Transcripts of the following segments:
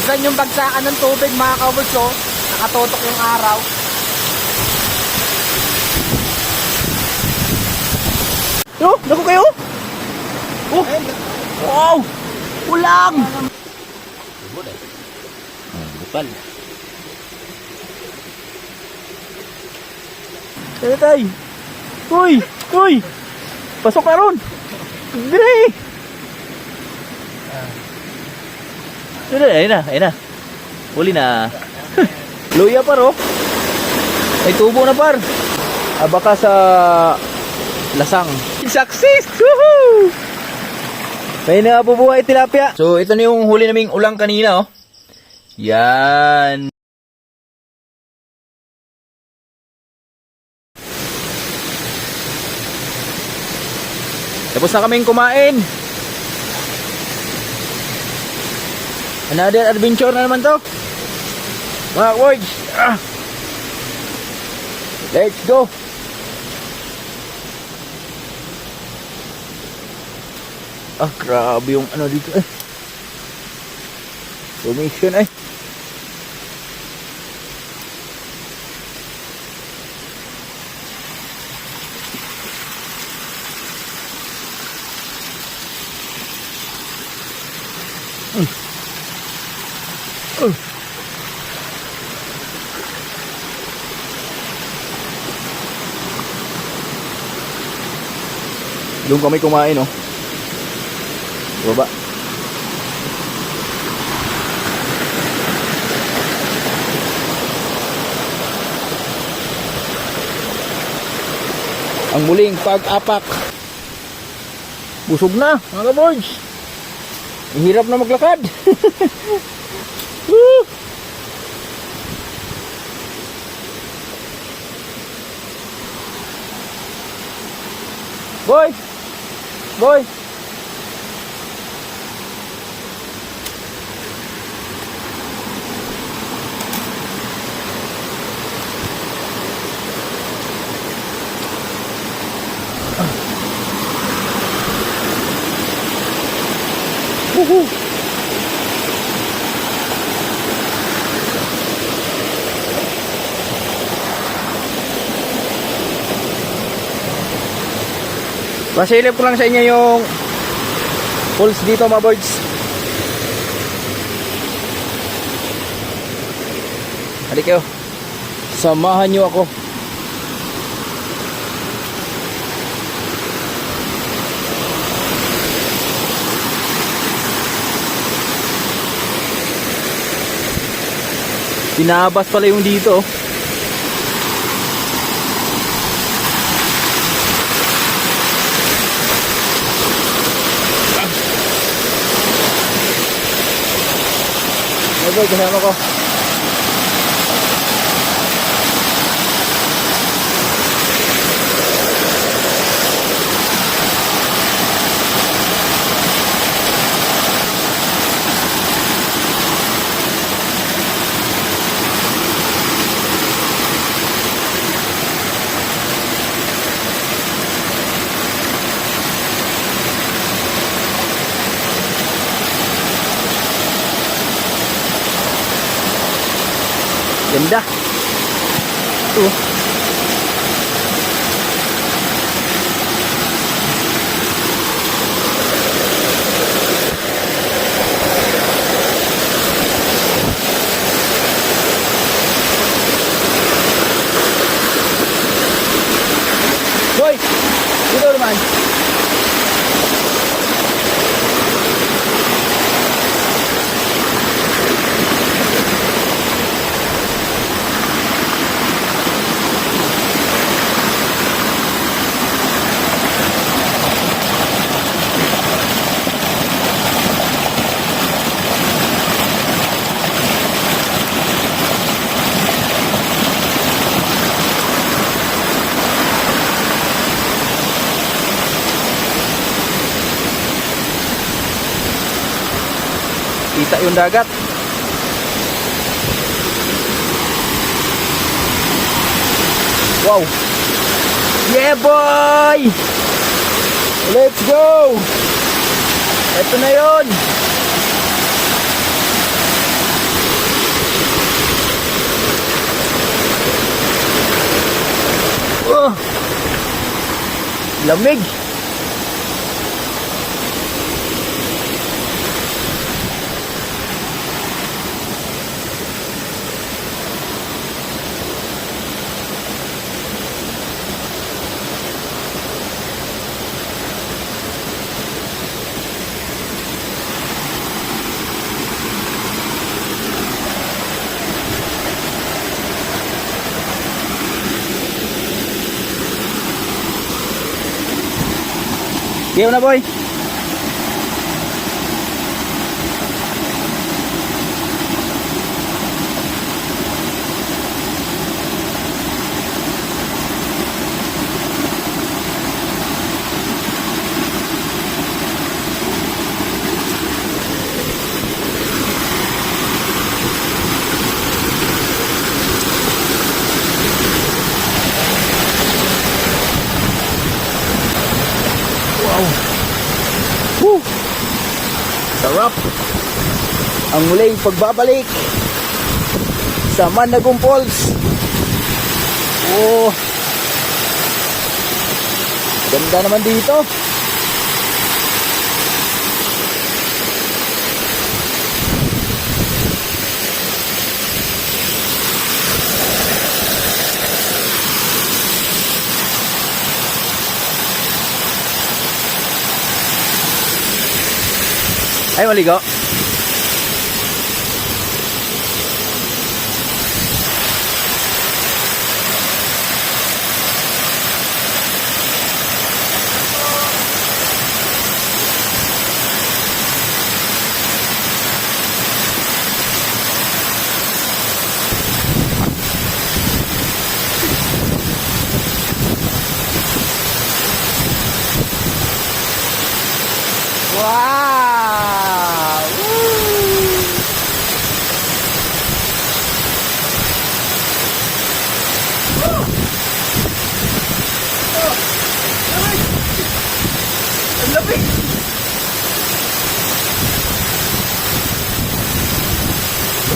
Minsan yung bagsakan ng tubig mga kawords, oh. Nakatotok yung araw. Yo, naku kayo. Oh. Wow. Ulang. Bukal. Tay. Uy, uy. Pasok na ron. Dire. Ayun na. Huli na. Luya par, oh. May tubo na par. Baka sa lasang. Success! Woohoo! May nabubuhay tilapia. So, ito na yung huli naming ulang kanina, oh. Yan. Tapos na kaming kumain. Another adventure na naman to. Mga words. Let's go. Grabe yung ano dito eh. Formation eh. Doon kami kumain, oh. Baba. Ang muling pag-apak. Busog na, mga boards. Hirap na maglakad. Woo! Boy! Boy! Woohoo! Pasilip ko lang sa inyo yung pulse dito, mga boys. Halik kayo. Samahan nyo ako. Pinabas pala yung dito. Boy, kasama ko. Ganda. Boy, dito naman. Kita yung dagat. Wow. Yeah boy. Let's go. Ito na yun. Lamig. Game na, boy. Wow. Woo. Sarap. Ang muling pagbabalik sa Managum Falls. Oh. Ganda naman dito. Ay, maligo. Wow! Woo! Ang lamig!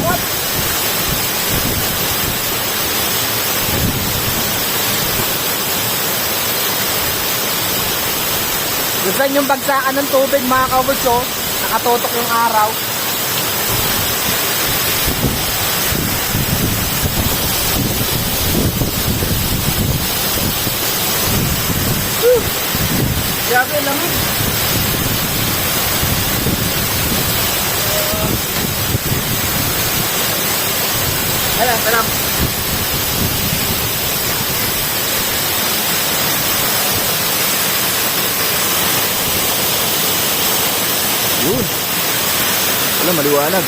What? Gusto yung bagsakan ng tubig mga ka-oversh, oh. Nakatotok yung araw. Grabe, lamig. Alam. Yun. Wala, maliwanag.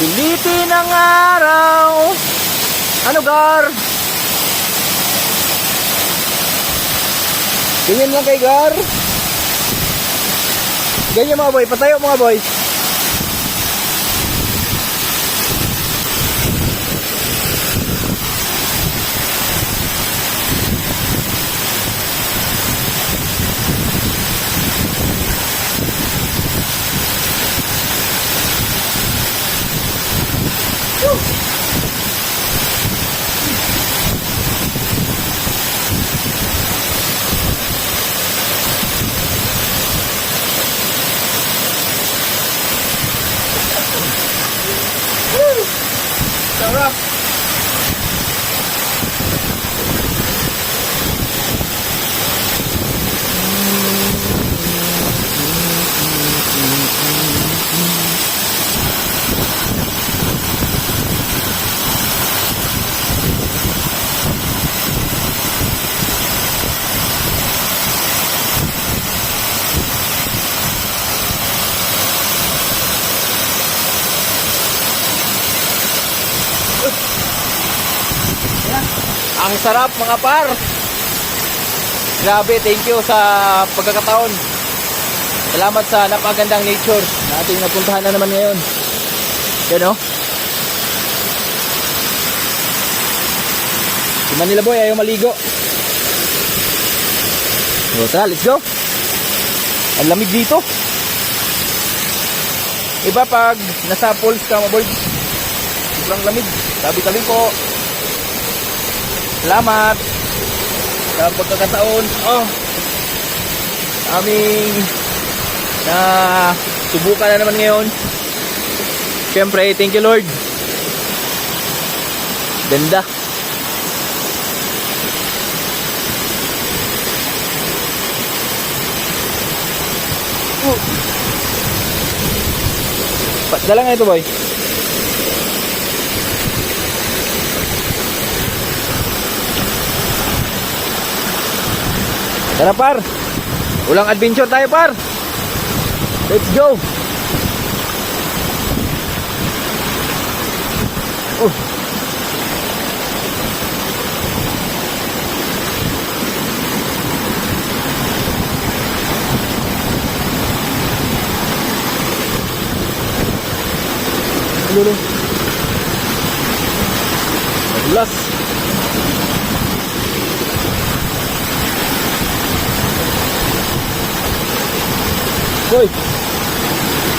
Pilitin ang araw. Ano, Gar? Ganyan lang kay Gar. Ganyan mga boy. Patayo mga boy. Sarap. Ang sarap mga par. Grabe, thank you sa pagkakataon. Salamat sa napakagandang nature na ating napuntahan na naman ngayon. Yan, oh. Si Manila Boy ayaw maligo. So, tara, let's go. Ang lamig dito. Iba pag nasa falls ka, mga boys. Sobrang lamig. Tabi-tabi po. Salamat sa pagkakataon. Aming na subukan na naman ngayon. Siyempre, thank you Lord. Ganda. Dala nga ito, boy. Tara, par. Ulang adventure tayo, par. Let's go. Lulong. Madulas. Boy.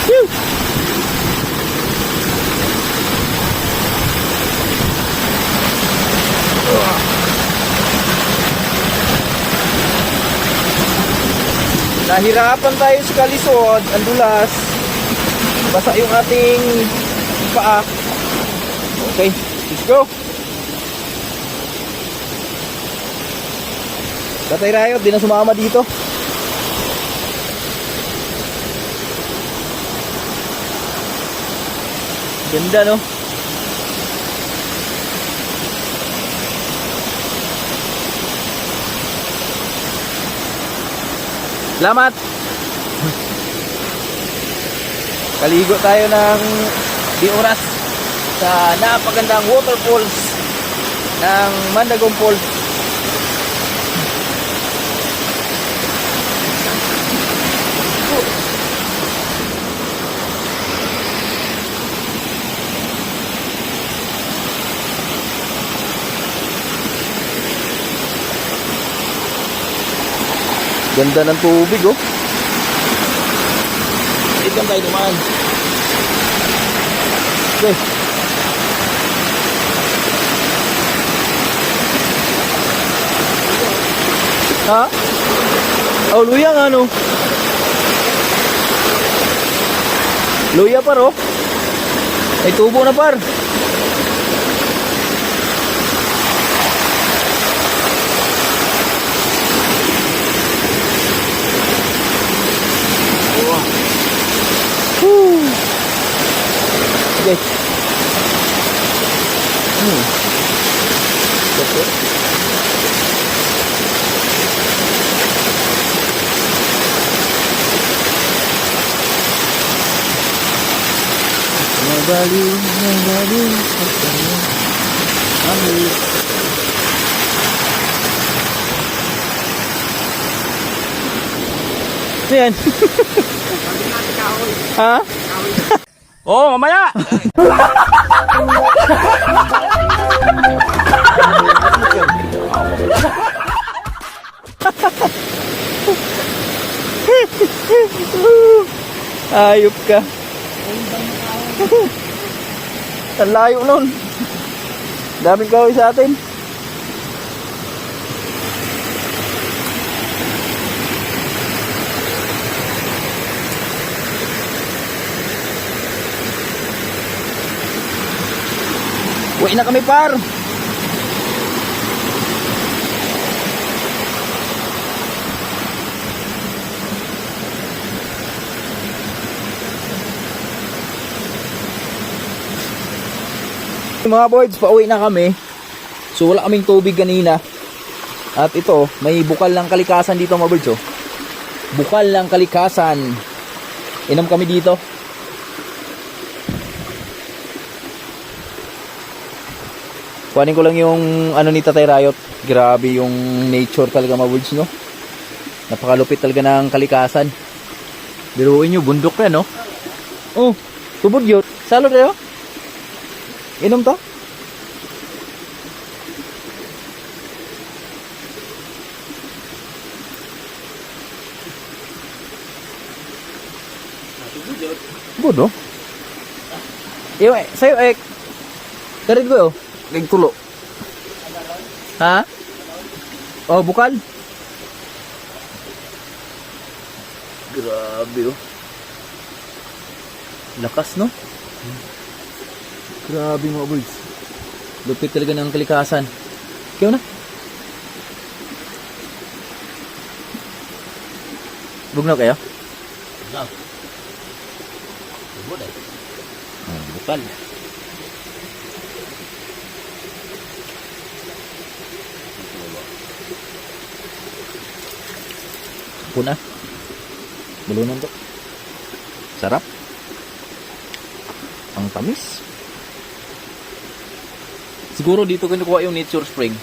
Whew. Nahirapan tayo sa kalisod, ang dulas. Basa yung ating paa. Okay, let's go. Tatay Rayot, di na sumama dito. Ganda, no? Salamat. Kaligo tayo ng di oras sa napagandang waterfalls ng Mandagong Falls. Ganda ng tubig, oh. Ikan tayo naman. Okay. Ha? Oh, luya nga, no? Luya, par, oh. May tubo na, par. Okay. Okay. Nabaliw sa kanya. Amin. Yan. Ha? Oh, mamaya. Ayop ka. Ang layo nun. Daming kahoy sa atin. Uwi na kami, par. Mga boys, pauwi na kami. So wala kaming tubig kanina. At ito, may bukal ng kalikasan dito, mga boys, oh. Bukal ng kalikasan. Inom kami dito. Kuhanin ko lang yung ano ni Tatay Rayot. Grabe yung nature talaga, mga boys, no? Napakalupit talaga ng kalikasan. Biruin nyo, bundok yan, no? Oh, tubod yun. Salo tayo? Inom to? Good, no? Iyo, sa'yo, karin ko, nagtulo. Ha? Oh, bukal. Grabe, oh. Lakas, no? Grabe, mga birds. Lupit talaga ng kalikasan. Kaya na. Bugnaw kayo? Bugnaw. Bugnaw eh. Bukal. Puna. Bulunan to. Sarap. Ang tamis. Siguro dito ko nakuha yung nature spring.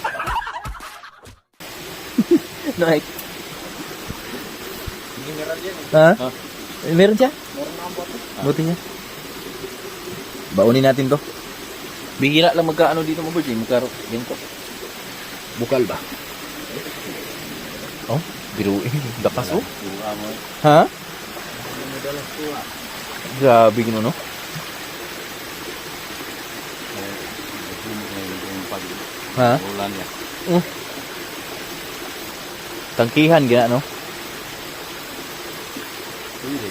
Right. Mineral yan eh. Ha? Ha? Meron siya? Meron na ang bote. Buti niya. Baunin natin to. Bihira lang magkaano dito mo, Virgin. Magkaro. Ganito. Bukal ba? Oh, biruin. Dakas, oh. Yung amo eh. Ha? Yung madalas tuwa. Grabe gino, no? Yung pag Ha? ulan niya. Tangkihan, gina, no? Hindi.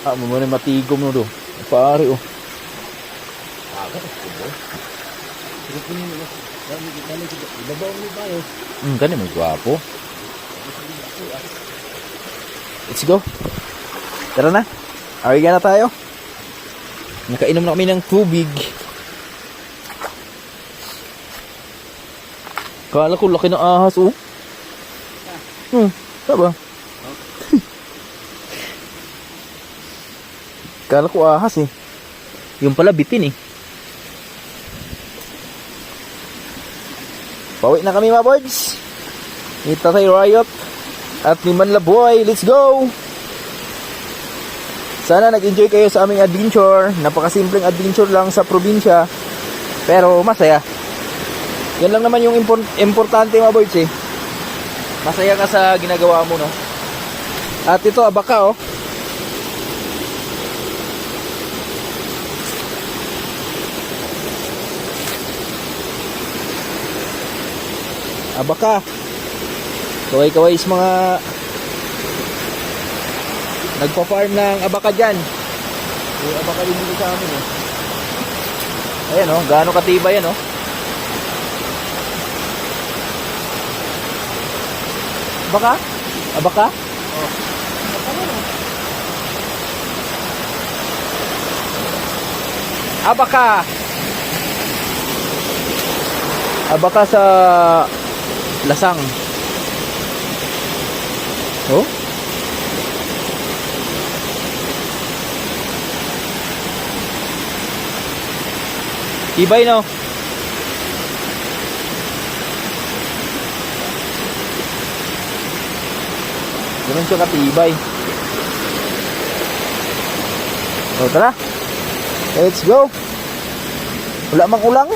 Ah, muna matigom, no, do. Pare, oh. Ako. Pero kung yun, dami kita. Ibabaw mo ba yun? Ganun, may gwapo. Let's go. Tara na. Ariga na tayo. Nakainom na kami ng tubig. Kala ko laki ng ahas, oh. Saba? Kala ko ahas, eh. Yung pala bitin, eh. Pauwi na kami, mga boys. Ni Tatay Riot at ni Manlaboy. Let's go! Sana nag-enjoy kayo sa aming adventure. Napakasimpleng adventure lang sa probinsya. Pero masaya. Yan lang naman yung importante, mga boys, eh. Masaya ka sa ginagawa mo, no? At ito, abaka, oh. Abaka. Kaway-kaway is mga nagpa-farm ng abaka dyan. May abaka din dito sa amin, eh. Ayan, oh. Gaano katibay yan, oh. Abaka? Abaka? Oh. Abaka. Abaka sa lasang. Oh? Tibay, no? Ganun siya katibay. O, tara. Let's go. Wala mang ulang.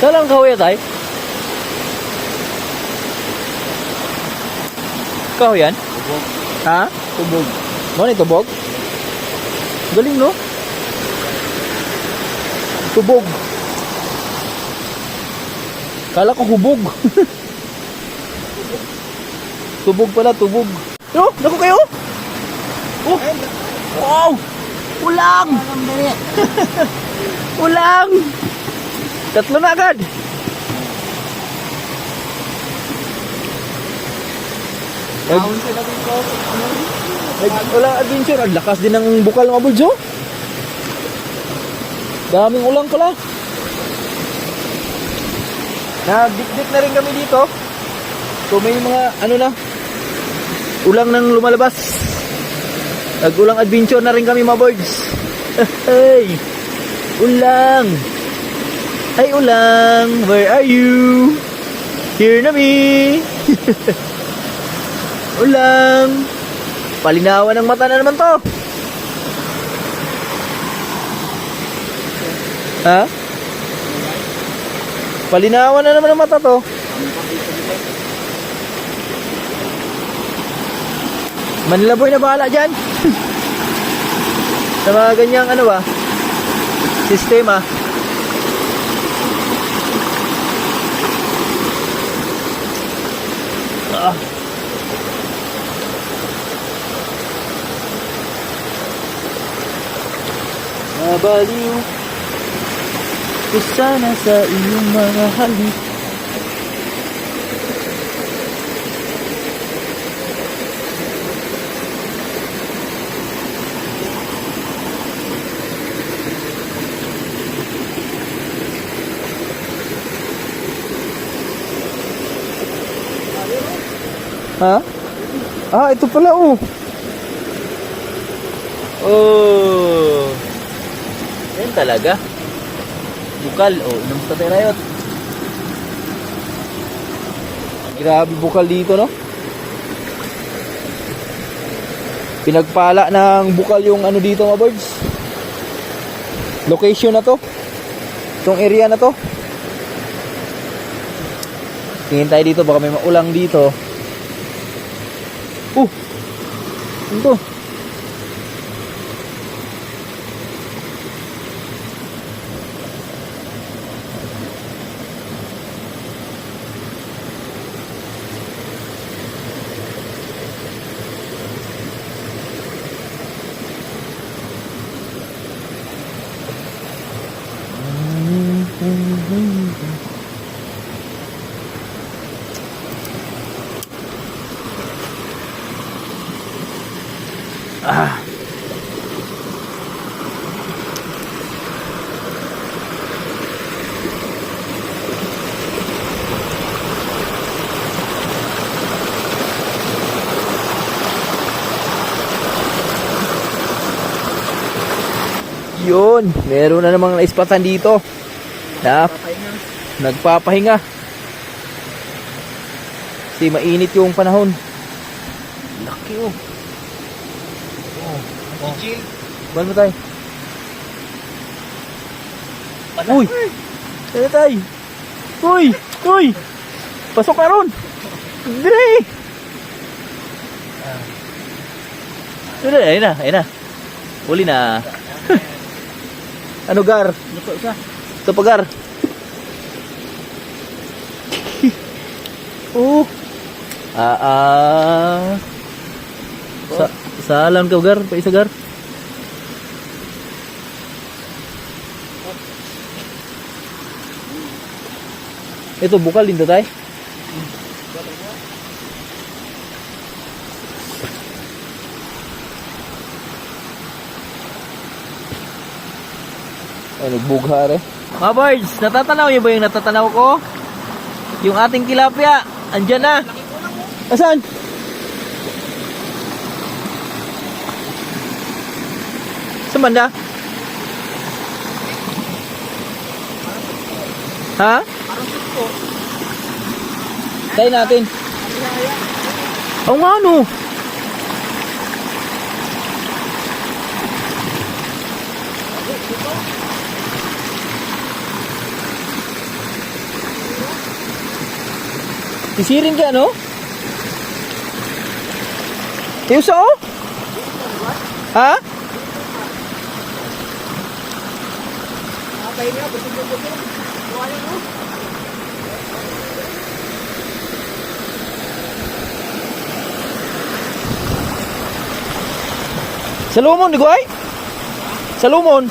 Dalang kahoy tay? Kahoy yan? Tubog. Ha? Tubog. Ano ni tubog? Galing, no? Tubog. Kala ko hubog. Tubog pala, tubog. Yo, naku kayo? Oh! Wow! Ulang! Ulang! Tatlo na agad. Walang adventure. Ang lakas din ng bukal ng abulso. Daming ulang pala. Nagdikdik na rin kami dito. So may mga ano na ulang nang lumalabas. Nag-ulang adventure na rin kami mga birds. Hey! Ulang! Ay ulang! Where are you? Here na me! Ulang! Palinawan ng mata na naman to! Ha? Palinawan na naman ng mata to. Manila boy na bahala dyan. Sa mga ganyang ano ba? Sistema. Ah. Nabaliw ko sana sa iyong mga halik. Ha? Ah, ito pala oh. Oh. Yan talaga. Bukal. Oh, inom sa Rayot. Grabe bukal dito, no? Pinagpala ng bukal yung ano dito, mga birds. Location na to. Itong area na to. Tingin tayo dito, baka may maulang dito. Ano to? Ah. Yun, meron na namang naispatan dito na nagpapahinga kasi mainit yung panahon. Laki oh. Chill. Ban mo tayo. Uy! Ano tayo? Uy! Uy! Pasok na ron! Dili! Ayun na, ayun na. Huli na. Ano gar? Luto siya. Ito pa gar. Oh! Salam ka gar, pa isa gar. Ito bukal din to tay. Ay, nagbugha rin. Mga birds, natatanaw niyo ba yung natatanaw ko? Yung ating tilapia, andyan na. Asan? Saan banda? Ha? Tayo natin. Oo nga no. Isirin ka no? Tiusa oh? Ha? Salumon di ko ay? Salumon.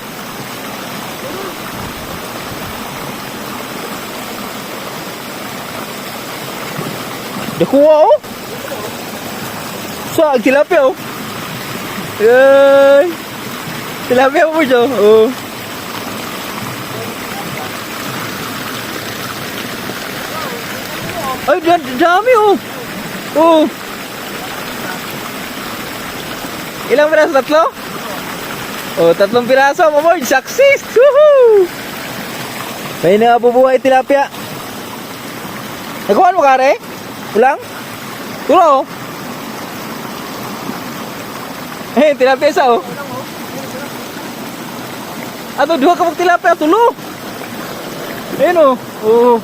Nakuha oh. Sa tilapia oh. Yay. Tilapia mo dyan. Oh. Ay, dami oh. Oh. Ilang piraso? Tatlo? Oh, 3 piraso, Maboy. Success! Woohoo! May nabubuhay tilapia. Nagawan mo, kare? Ulang? Tulo, oh. Eh, tilapia isa, oh. Ato, 2 ka tilapia, tulo. Ayun, oh. Oh.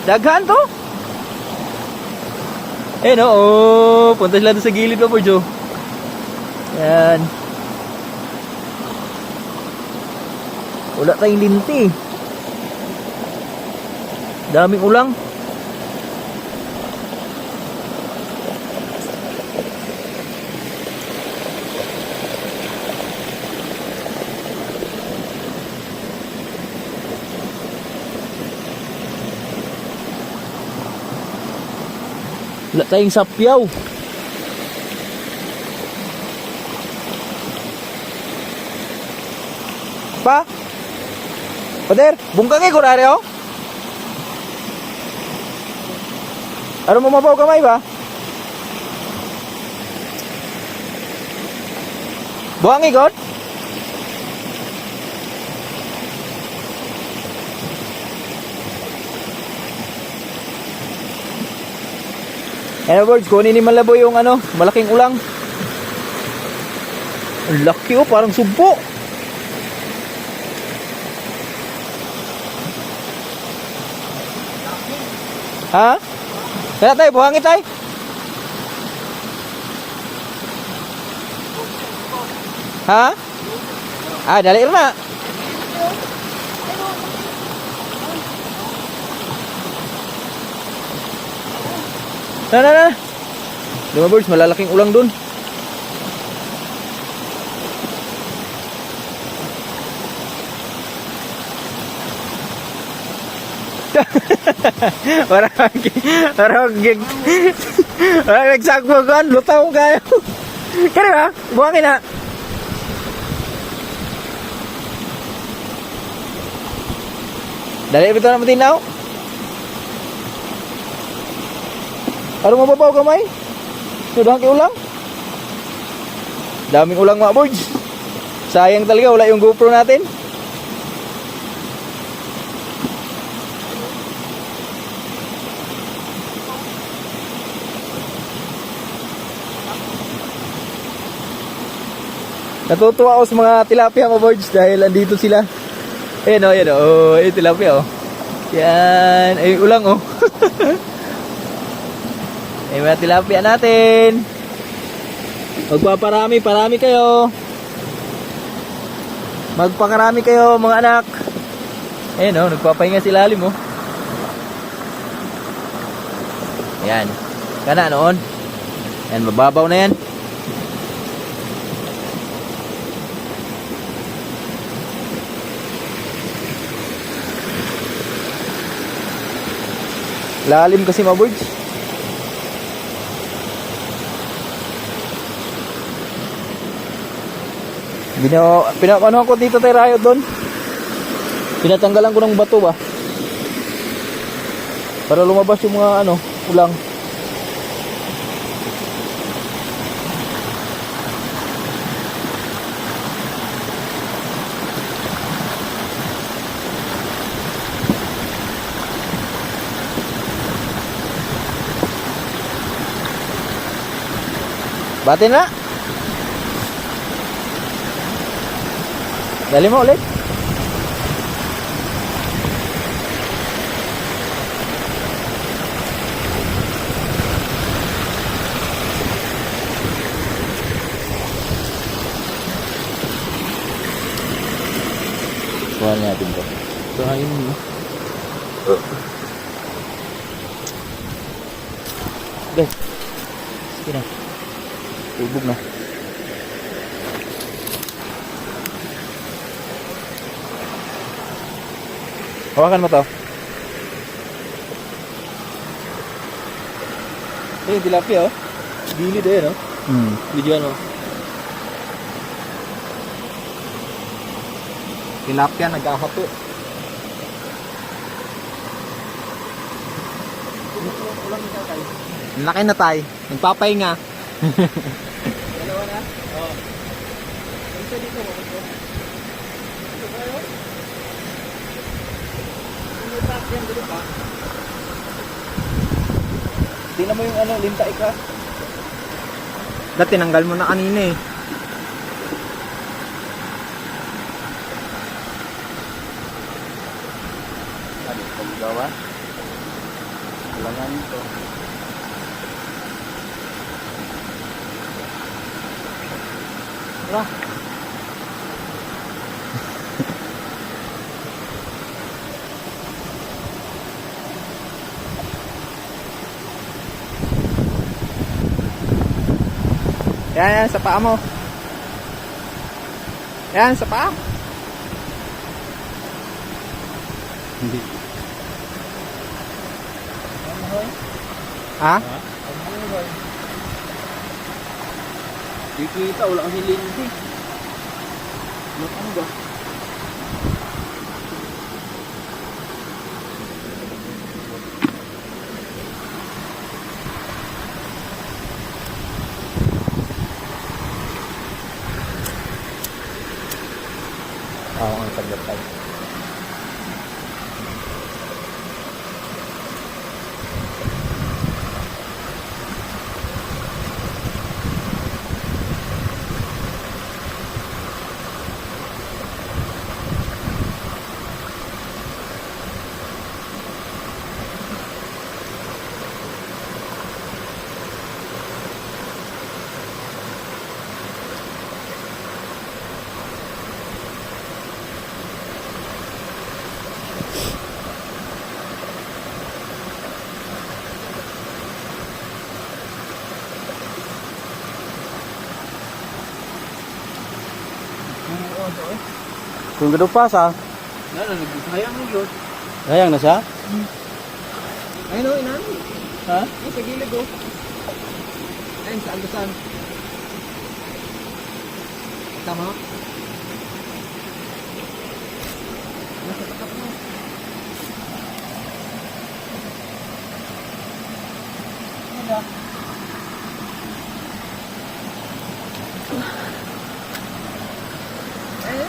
Daghan to. Ayun, oh. Punta sila doon sa gilid, Maboy, oh. Yan. Wala tayong linti. Daming ulang. Wala tayong sapyaw. Pa? Pader, bungkang ko na rin, oh. Ano mo mabaw kamay ba? Buang ikot? Ano birds, kunin ni Malabo yung ano, malaking ulang. Ang laki, oh, parang sumpo. Ha? Kaya tayo, buhangin tayo. Ha? Ah, dali na. Na. Lima birds, malalaking ulang dun. Parang nagsagpo kan, lutaw kayo. Kaya ba? Buhangin na. Dali ito na matinaw. Ano mababaw kamay? Sudahan kayo ulang. Daming ulang mga boys. Sayang talaga, wala yung GoPro natin. Natutuwa ako sa mga tilapia mga boys dahil andito sila. Ayan o, ayan o. Oh, ayan tilapia o. Yan. Ay, ulang o. Ayan mga tilapia natin. Magpaparami kayo. Magpakarami kayo mga anak. Ayan o, nagpapahinga si lalim o. Ayan. Kana noon. Ayan, mababaw na yan. Lalim kasi mga birds. Pinapano ko dito tayo rayot doon. Pinatanggalan ko ng bato ba. Para lumabas yung mga ano, ulang. Bati na. Dali mo ulit. Kuhaan natin to. Kuhain mo. Guys. Sige na. Tubog na. Hawakan mo to. Eh, tilapia oh. Gilid eh, no? Videoan mo. Tilapia nag-ahato. Laki na tayo. Nagpapahinga. Tingnan mo yung ano, linta ka. Dati tinanggal mo na kanina eh. Ano, paggawa? Kailangan ito. Tara. Yan, sa paa mo. Yan, sa paa. Hindi. Ha? Di kita, wala kang hilindi. Ano ba? Oo, ang tagatay. Kung gado pa sa, Nagsayang mo yun. sayang na siya. Ayun o, inano. Ha? Ayun, sa gilid o. Ayun, sa aldasan. Tama? Nasa tapat mo.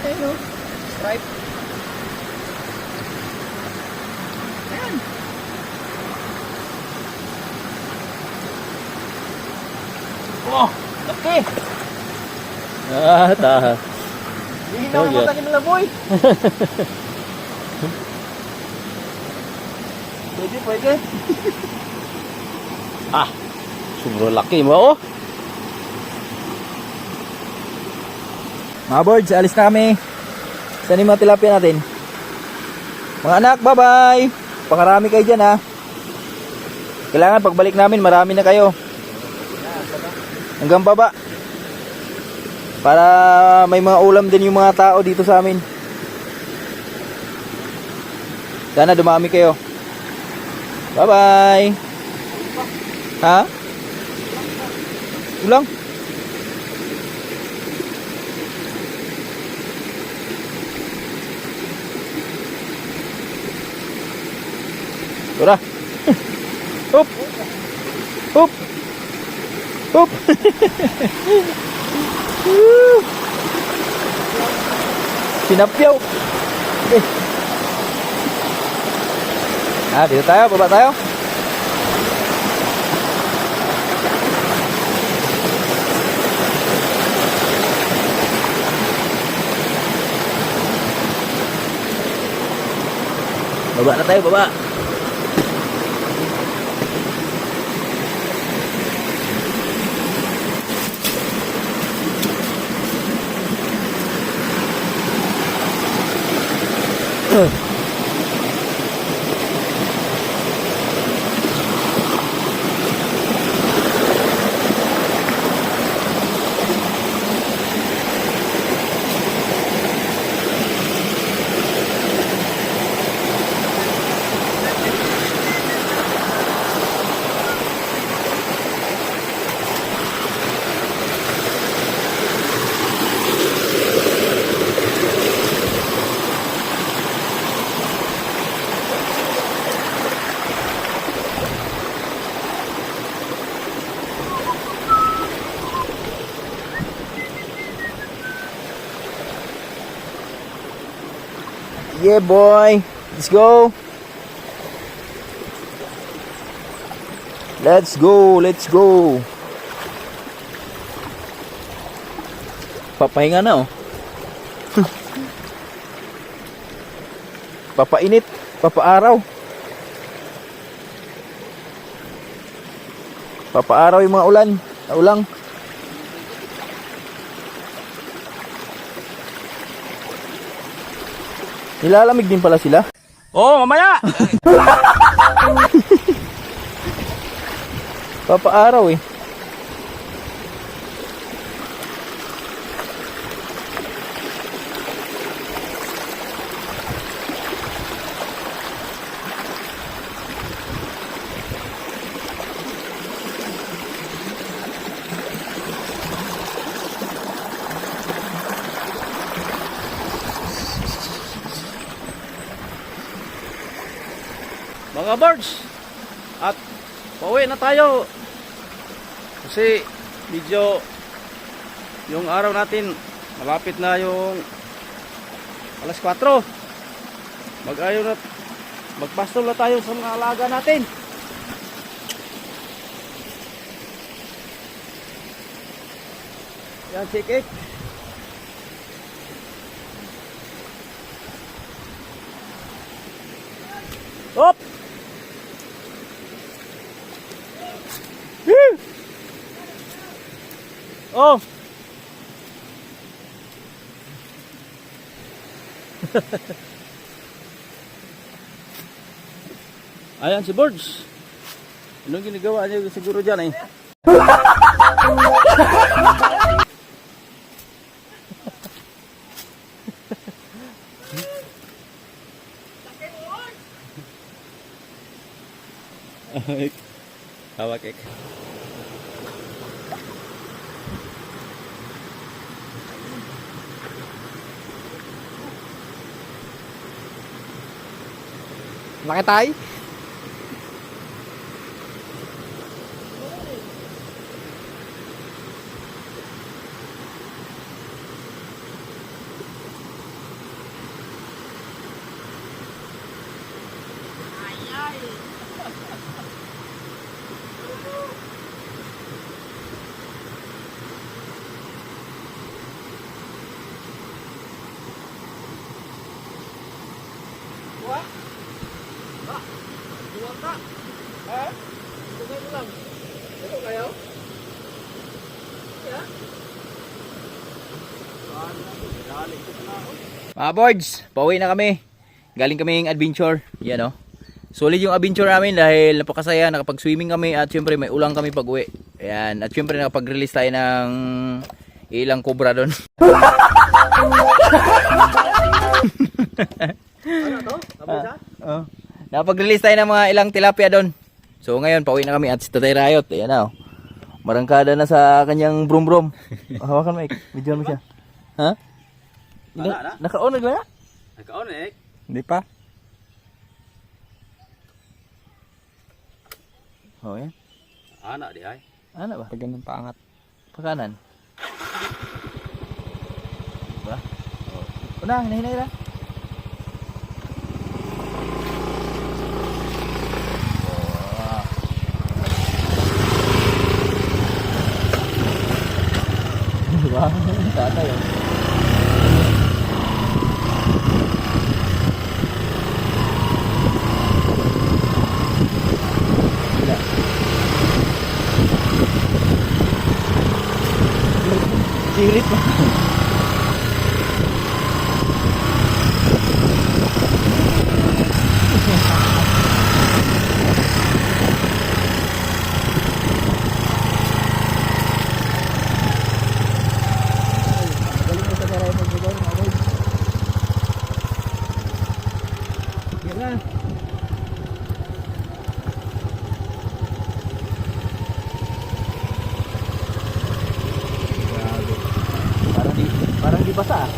Ayun o. Stripe. Ayan. Oh, laki. Ah, taha. Hindi na Oh, ako yeah. matanim na boy. Pwede, pwede. Ah, sobrang laki mo. Oh. Mga birds, alis na kami. Saan yung mga tilapia natin? Mga anak, bye-bye. Pakarami kayo dyan, ha. Kailangan pagbalik namin, marami na kayo. Hanggang baba. Para may mga ulam din yung mga tao dito sa amin. Sana dumami kayo. Bye-bye. Ha? Ulang? Tara. Hop. Hop. Hop. Sinapyaw. Okay. Dito tayo, baba tayo. Baba na tayo, baba. Yeah, boy. Let's go. Let's go. Let's go. Papahinga na, oh. Papainit. Papaaraw. Papaaraw yung mga ulan. Ulang. Nilalamig din pala sila. Oh, mamaya! Papaaraw eh. Mga birds, at pauwi na tayo kasi medyo yung araw natin malapit na yung alas 4. Magpastol na tayo sa mga alaga natin. Yan si Kik. Hop! Oh. Ayan si Birds. Anong ginagawa niya siguro dyan eh? Hawak ek. Laki tayo. Mga boards, pauwi na kami. Galing kaming adventure. Yan, oh. Solid yung adventure namin dahil napakasaya. Nakapag-swimming kami at syempre may ulang kami pag uwi. Ayan. At syempre nakapag-release tayo ng ilang cobra doon. Ano to? Nakapag-release tayo ng mga ilang tilapia doon. So ngayon, pauwi na kami at si Tatay Riot. Ayan, oh. Marangkada na sa kanyang brum-brum. Hawakan mo, video mo siya. Ha? Naka-on na ba? Naka-on eh. Hindi pa. Oh, yan. Anak di ay. Ano ba? Pag ganun paangat. Pagkanan. Diba? Oh. Una, hinahinay na. Diba? Tatay oh. Sirit pa. Parang di basa ah.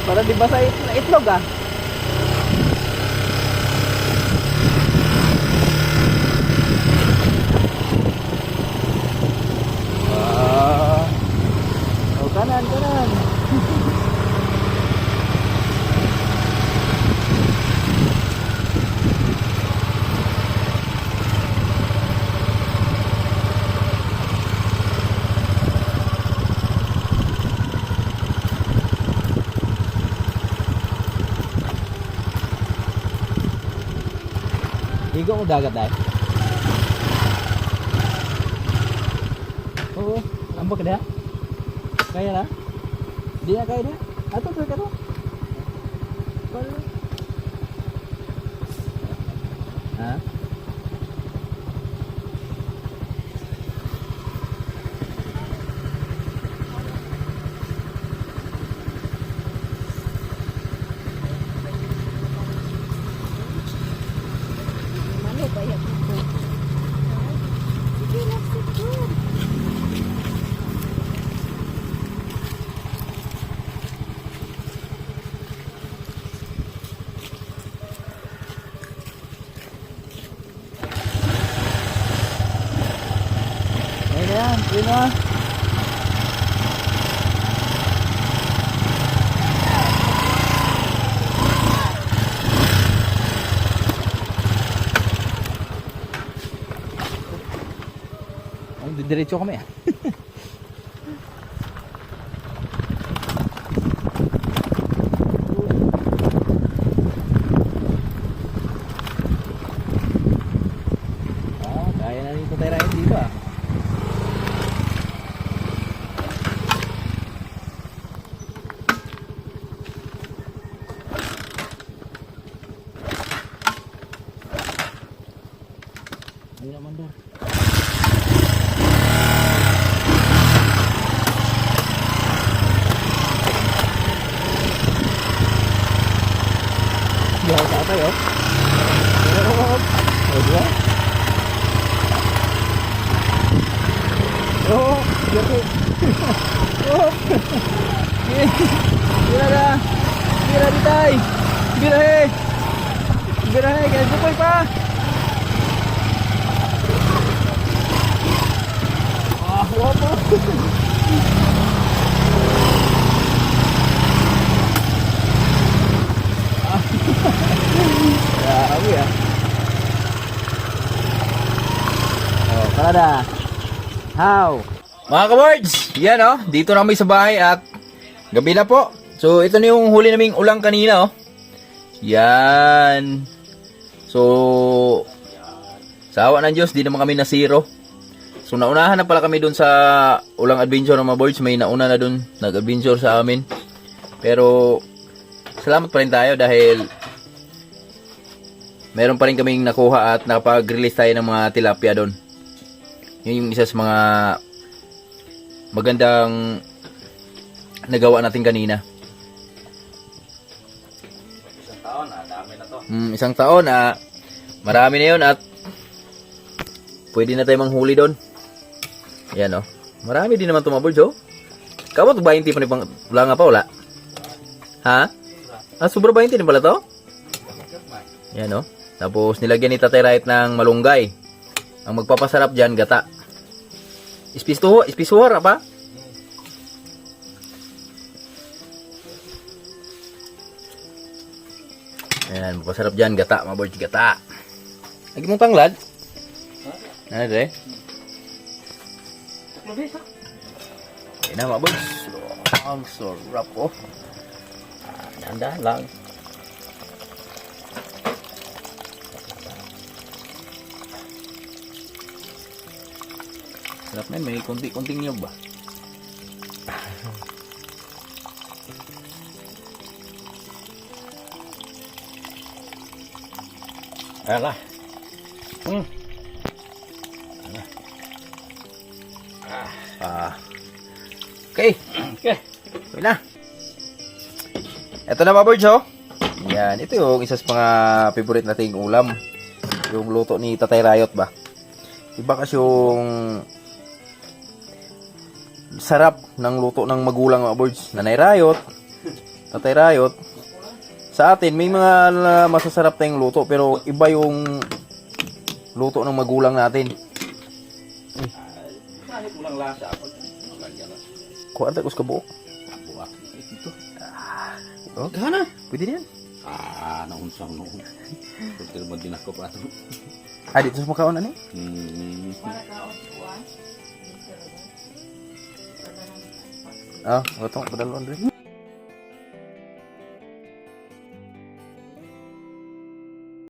Parang di basa itlog ah. Oh, kanan. Ligo mo dagat dahil. Oo, ambak dah. Kaya na? Di na kaya na? Ato to ka to. Ha? Ano ba yan? Sige na, sige. Ayun na yan, yun na. Ang didiretso kami ah. Kaya na rin tayo rin dito ah. Ayun naman doon. Diyan sa tayo. Oh, diba? Oh, jadi. Oh. Gila dah. Gila ditay. Gila he. Gila he, kaya bukoy pa. Ah, wapo. Grabe ah. Oh, Canada. How? Mga kabards, yan oh, dito na kami sa bahay at gabi na po. So, ito na yung huli naming ulang kanina oh. Yan. So, sa awa ng Diyos, di naman kami na zero. So, naunahan na pala kami dun sa ulang adventure ng mga boards. May nauna na dun, nag-adventure sa amin. Pero, salamat pa rin tayo dahil meron pa rin kaming nakuha at nakapag-release tayo ng mga tilapia dun. Yun yung isa sa mga magandang nagawa natin kanina. Isang taon, dami na to. Isang taon, marami na yun at pwede na tayo manghuli doon. Yan oh. Marami din naman tumabol, Joe. Kamot ba hindi pa ni pang wala nga pa wala? Ha? Sobra ba hindi pala to? Yan oh. Tapos nilagyan ni Tatay Riot ng malunggay. Ang magpapasarap dyan, gata. Ispisuhar apa? Ayan, magpapasarap dyan, gata, mga boards, gata. Lagi mong tanglad? Ano dre? Ayan na, mga boards. Ang sarap oh. Nanda lang. Sarap na yun, may konti-konting niyog ba? Alah. Okay. Okay. Okay na. Ito na mga birds oh. Yan, ito yung isa sa mga favorite nating ulam. Yung luto ni Tatay Riot ba? Iba kasi yung sarap ng luto ng magulang mga birds. Nanay Riot, Tatay Riot. Sa atin, may mga masasarap tayong luto, pero iba yung luto ng magulang natin. Kahit ulang lasa ako. Kuha tayo ka buo. Oh, gana. Pwede na yan. Naunsang noon. Pagkil mo din ako pa ito. Dito sa makaon na ni? Ito, padalwan rin.